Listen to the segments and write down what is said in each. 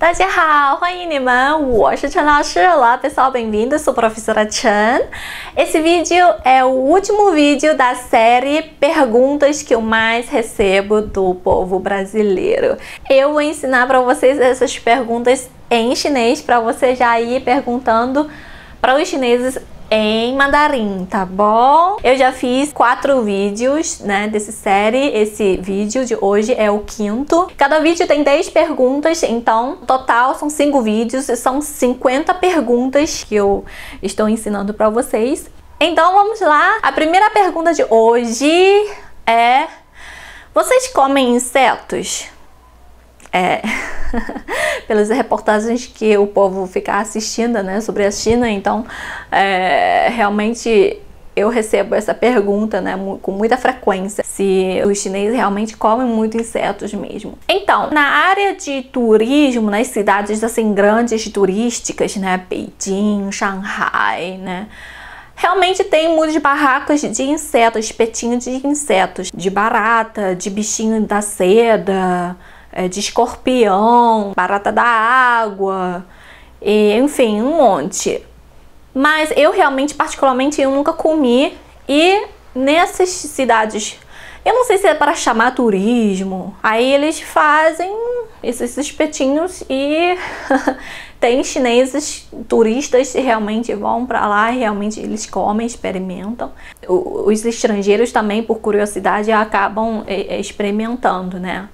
大家好，欢迎你们，我是陈老师。Olá pessoal, bem-vindos, sou a professora Chen. Esse vídeo é o último vídeo da série Perguntas que eu mais recebo do povo brasileiro. Eu vou ensinar para vocês essas perguntas em chinês para você já ir perguntando para os chineses em mandarim, tá bom? Eu já fiz 4 vídeos, né, dessa série. Esse vídeo de hoje é o 5º. Cada vídeo tem 10 perguntas, então, total são 5 vídeos e são 50 perguntas que eu estou ensinando para vocês. Então, vamos lá. A primeira pergunta de hoje é: vocês comem insetos? Pelas reportagens que o povo fica assistindo, né, sobre a China, então realmente eu recebo essa pergunta, né, com muita frequência, se os chineses realmente comem muito insetos mesmo. Então, na área de turismo, nas cidades assim grandes turísticas, né, Beijing, Shanghai, né, realmente tem muitas barracas de insetos, espetinhos de insetos, de barata, de bichinho da seda, de escorpião, barata da água, e, enfim, um monte. Mas eu realmente, particularmente, eu nunca comi. E nessas cidades, eu não sei se é para chamar turismo, aí eles fazem esses espetinhos e tem chineses, turistas que realmente vão para lá e realmente eles comem, experimentam. Os estrangeiros também, por curiosidade, acabam experimentando, né?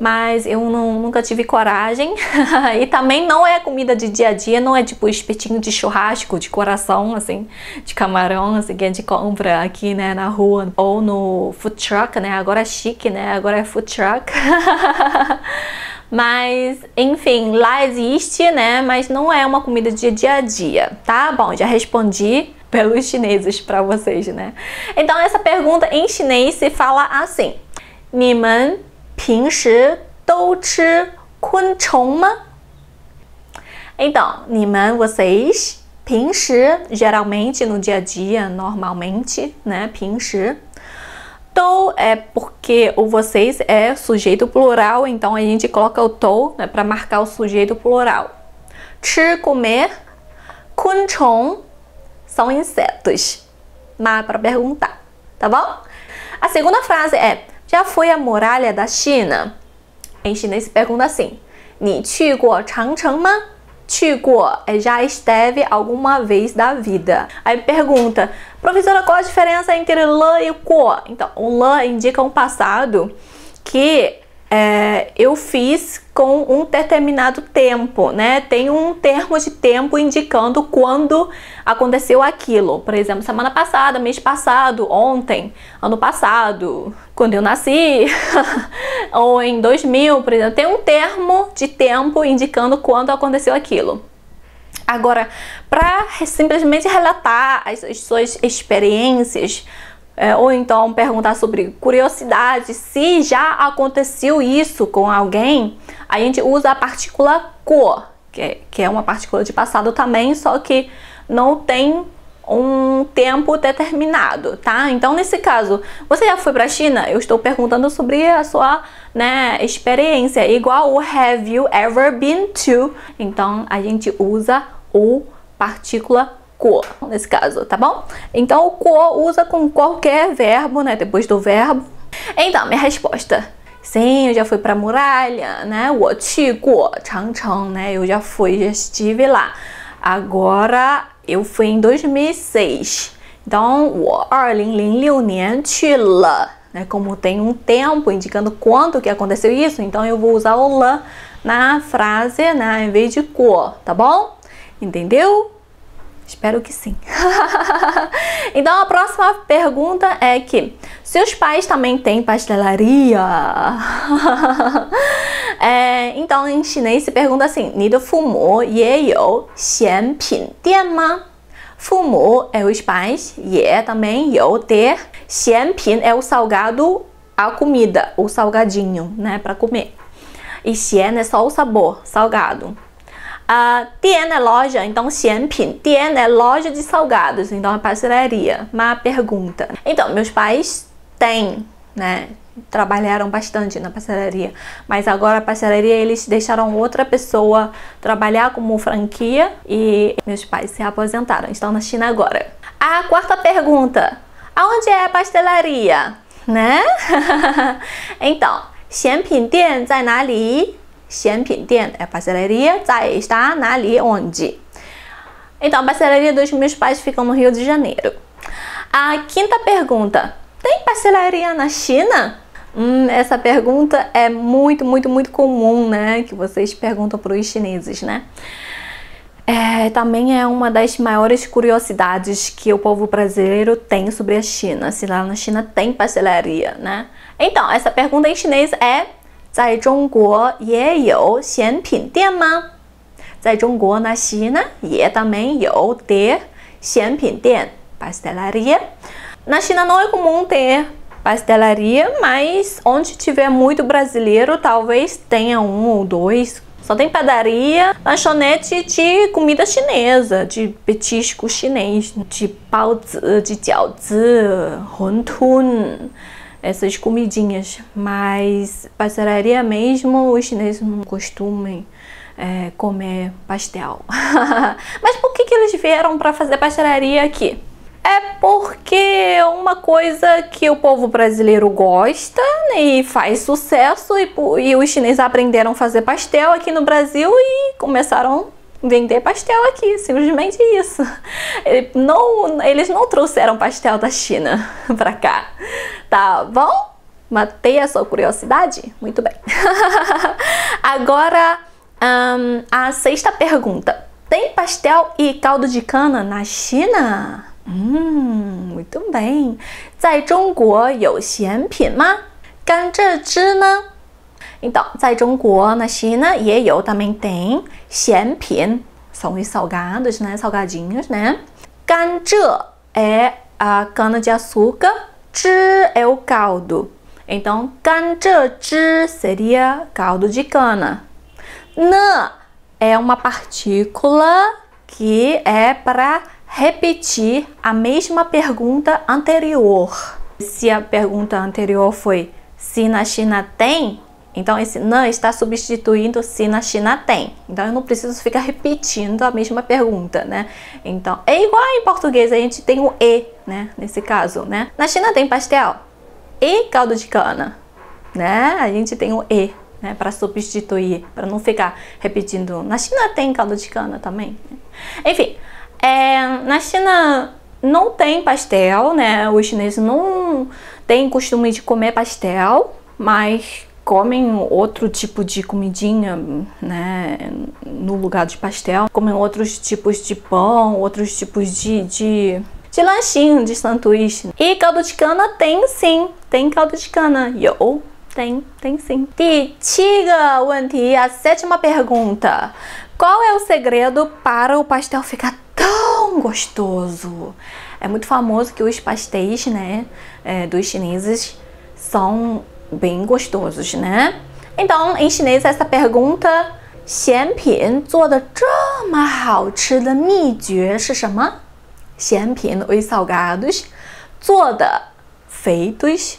Mas eu nunca tive coragem. E também não é comida de dia a dia, não é tipo espetinho de churrasco, de coração, assim, de camarão, assim, que a gente compra aqui, né, na rua, ou no food truck, né, agora é chique, né, agora é food truck. Mas, enfim, lá existe, né, mas não é uma comida de dia a dia, tá? Bom, já respondi pelos chineses pra vocês, né? Então, essa pergunta em chinês se fala assim: 你们平时都吃昆虫吗? Então, 你们, vocês, 平时, geralmente, no dia a dia, normalmente, né, 平时. 都 é porque o vocês é sujeito plural, então a gente coloca o 都, né, para marcar o sujeito plural. 吃, comer, 昆虫 são insetos. Mas para perguntar, tá bom? A segunda frase é: já foi à muralha da China? Em chinês se pergunta assim: 你去过长城吗? 去过é já esteve alguma vez da vida. Aí pergunta: professora, qual a diferença entre le e过? Então, o le indica um passado que eu fiz com um determinado tempo, né? Tem um termo de tempo indicando quando aconteceu aquilo. Por exemplo, semana passada, mês passado, ontem, ano passado, quando eu nasci, ou em 2000, por exemplo. Tem um termo de tempo indicando quando aconteceu aquilo. Agora, para simplesmente relatar as suas experiências, ou então perguntar sobre curiosidade, se já aconteceu isso com alguém, a gente usa a partícula过, que é uma partícula de passado também, só que não tem um tempo determinado, tá? Então, nesse caso, você já foi para a China? Eu estou perguntando sobre a sua, né, experiência, igual o have you ever been to? Então, a gente usa o partícula过, nesse caso, tá bom? Então, o过usa com qualquer verbo, né, depois do verbo. Então, minha resposta: sim, eu já fui pra muralha, né? 我去过长城, né? Eu já fui, já estive lá. Agora, eu fui em 2006. Então, 我2006年去了, né? Como tem um tempo indicando quando que aconteceu isso, então eu vou usar o 了 na frase, né, em vez de 过, tá bom? Entendeu? Espero que sim. Então, a próxima pergunta é que seus pais também têm pastelaria? Então, em chinês se pergunta assim: 你的父母也有咸品店吗? 父母é os pais, 也 também, 有 ter, 咸品 é o salgado, a comida, o salgadinho, né, para comer. E 咸 é só o sabor, salgado. Tian é loja, então 咸品 Tian é loja de salgados, então é pastelaria. Uma pergunta: então, meus pais têm né? Trabalharam bastante na pastelaria, mas agora a pastelaria eles deixaram outra pessoa trabalhar como franquia e meus pais se aposentaram, estão na China agora. A quarta pergunta: aonde é a pastelaria, né? Então, 咸品店在哪里? 咸品店é pastelaria, 在 está 哪里 onde? Então, a pastelaria dos meus pais fica no Rio de Janeiro. A quinta pergunta: tem pastelaria na China? Essa pergunta é muito comum, né? Que vocês perguntam para os chineses, né? Também é uma das maiores curiosidades que o povo brasileiro tem sobre a China. Se lá na China tem pastelaria, né? Então, essa pergunta em chinês é: 在中国也有咸品店吗? 在中国 na China, 也 também 有 ter 咸品店 pastelaria. Na China não é comum ter pastelaria, mas onde tiver muito brasileiro, talvez tenha um ou dois. Só tem padaria, lanchonete de comida chinesa, de petisco chinês, de baozi, de jiaozi, huntun, essas comidinhas. Mas pastelaria mesmo, os chineses não costumam comer pastel. Mas por que eles vieram para fazer pastelaria aqui? É porque é uma coisa que o povo brasileiro gosta, né, e faz sucesso, e os chineses aprenderam a fazer pastel aqui no Brasil e começaram a vender pastel aqui, simplesmente isso. Eles não trouxeram pastel da China pra cá, tá bom? Matei a sua curiosidade? Muito bem. Agora, a sexta pergunta: tem pastel e caldo de cana na China? Muito bem. 在中国有咸品吗? 甘蔗汁呢? Então, 在中国 na China, 也有 também tem, 咸品 são os salgados, né? Salgadinhos, né? 甘蔗 é a cana de açúcar, 汁 é o caldo. Então, 甘蔗汁 seria caldo de cana. 呢 é uma partícula que é para repetir a mesma pergunta anterior. Se a pergunta anterior foi se na China tem, então esse não está substituindo se na China tem. Então eu não preciso ficar repetindo a mesma pergunta, né? Então é igual em português, a gente tem o e, né? Nesse caso, né? Na China tem pastel e caldo de cana, né? A gente tem o e, né? Para substituir, para não ficar repetindo. Na China tem caldo de cana também. Enfim. Na China não tem pastel, né? Os chineses não têm costume de comer pastel, mas comem outro tipo de comidinha, né? No lugar de pastel, comem outros tipos de pão, outros tipos de lanchinho, de sanduíche. E caldo de cana tem sim, tem caldo de cana. Tem sim. 第七个问题, a sétima pergunta: qual é o segredo para o pastel ficar tão gostoso? É muito famoso que os pastéis, né, dos chineses são bem gostosos, né? Então, em chinês, essa pergunta: 咸品做得这么好吃的秘诀是什么? 咸品 os salgados, 做的 feitos,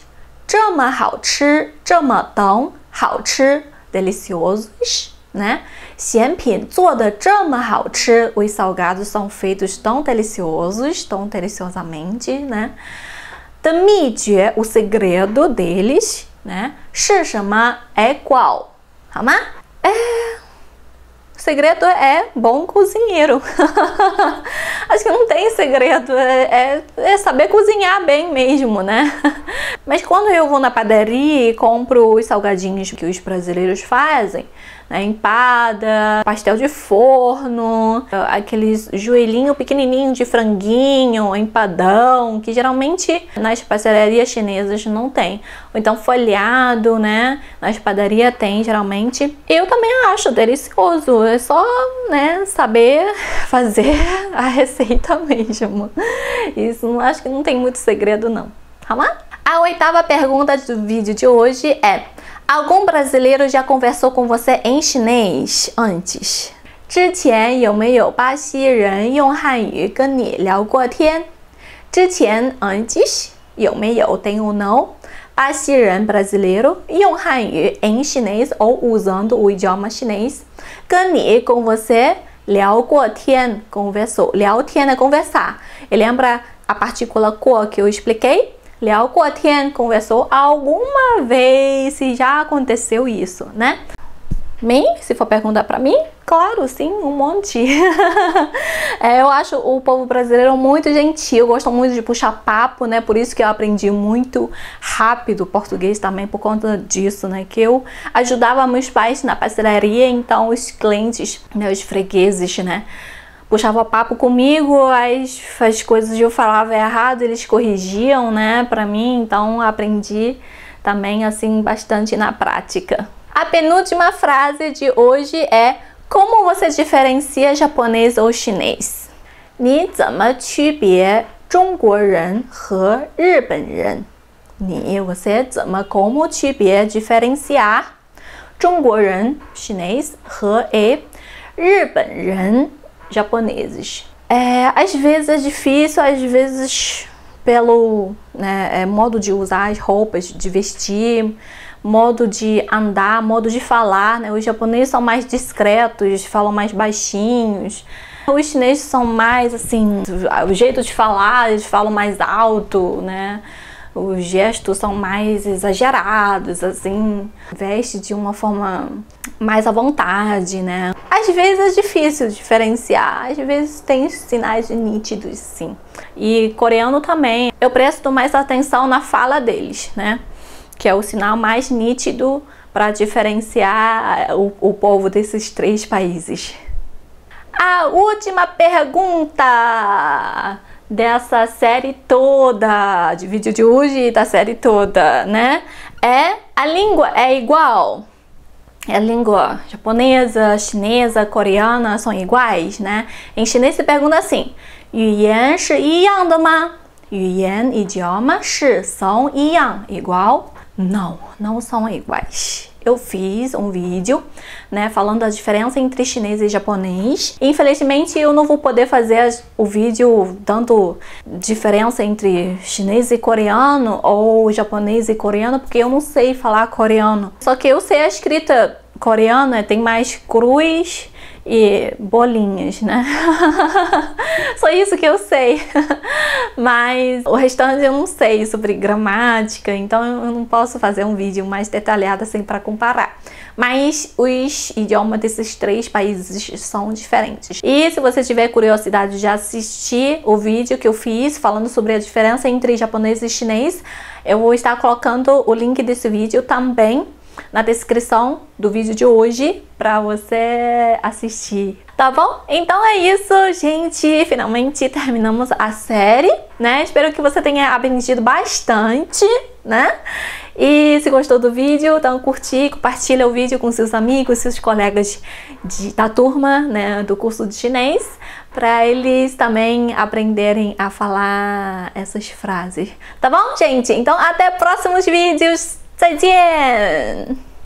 这么好吃, 这么 tão 好吃 deliciosos, né? 咸品做得这么好吃, os salgados são feitos tão deliciosos, tão deliciosamente, né? 的秘诀, o segredo deles, né? 是什么 é qual? 好吗? O segredo é bom cozinheiro. Acho que não tem segredo, é saber cozinhar bem mesmo, né? Mas quando eu vou na padaria e compro os salgadinhos que os brasileiros fazem, né? Empada, pastel de forno, aqueles joelhinho pequenininho de franguinho, empadão, que geralmente nas pastelarias chinesas não tem. Ou então folhado, né? Nas padarias tem geralmente. Eu também acho delicioso, é só, né, saber fazer a receita mesmo. Isso acho que não tem muito segredo não. A oitava pergunta do vídeo de hoje é: algum brasileiro já conversou com você em chinês antes? 之前有没有巴西人用汉语跟你聊过天? 之前 antes, 有没有 tem ou não, 巴西人brasileiro 用汉语 em chinês ou usando o idioma chinês. 跟你, com você, 聊过天, conversou. 聊天 é conversar. E lembra a partícula 过 que eu expliquei? 聊过天, conversou alguma vez, se já aconteceu isso, né? Mim? Se for perguntar pra mim, claro, sim, um monte. Eu acho o povo brasileiro muito gentil, gostam muito de puxar papo, né? Por isso que eu aprendi muito rápido português também, por conta disso, né? Que eu ajudava meus pais na pastelaria, então os clientes, né, os fregueses, né? Puxava papo comigo, as coisas eu falava errado, eles corrigiam, né, pra mim, então aprendi também, assim, bastante na prática. A penúltima frase de hoje é: como você diferencia japonês ou chinês? 你怎么区别中国人和日本人? Você como 区别 diferenciar 中国人 chinês 和 日本人 japoneses? Às vezes é difícil, às vezes pelo modo de usar as roupas, de vestir, modo de andar, modo de falar, né? Os japoneses são mais discretos, falam mais baixinhos. Os chineses são mais assim, o jeito de falar, eles falam mais alto, né? Os gestos são mais exagerados, assim, veste de uma forma mais à vontade, né? Às vezes é difícil diferenciar, às vezes tem sinais nítidos, sim. E coreano também, eu presto mais atenção na fala deles, né? Que é o sinal mais nítido para diferenciar o povo desses 3 países. A última pergunta dessa série toda, de vídeo de hoje e da série toda, né? A língua é igual? A língua japonesa, chinesa, coreana são iguais, né? Em chinês se pergunta assim: 语言是一样的吗? 语言 idioma 是 são 一样 igual? Não, não são iguais. Eu fiz um vídeo, né, falando da diferença entre chinês e japonês. Infelizmente, eu não vou poder fazer o vídeo tanto diferença entre chinês e coreano ou japonês e coreano, porque eu não sei falar coreano. Só que eu sei a escrita coreana, tem mais cruz e bolinhas, né? Só isso que eu sei. Mas o restante eu não sei sobre gramática, então eu não posso fazer um vídeo mais detalhado assim para comparar. Mas os idiomas desses 3 países são diferentes. E se você tiver curiosidade de assistir o vídeo que eu fiz falando sobre a diferença entre japonês e chinês, eu vou estar colocando o link desse vídeo também na descrição do vídeo de hoje para você assistir, tá bom? Então é isso, gente, finalmente terminamos a série, né? Espero que você tenha aprendido bastante, né? E se gostou do vídeo, então curtir, compartilha o vídeo com seus amigos, seus colegas da turma, né, do curso de chinês, para eles também aprenderem a falar essas frases, tá bom, gente? Então até próximos vídeos! 再见。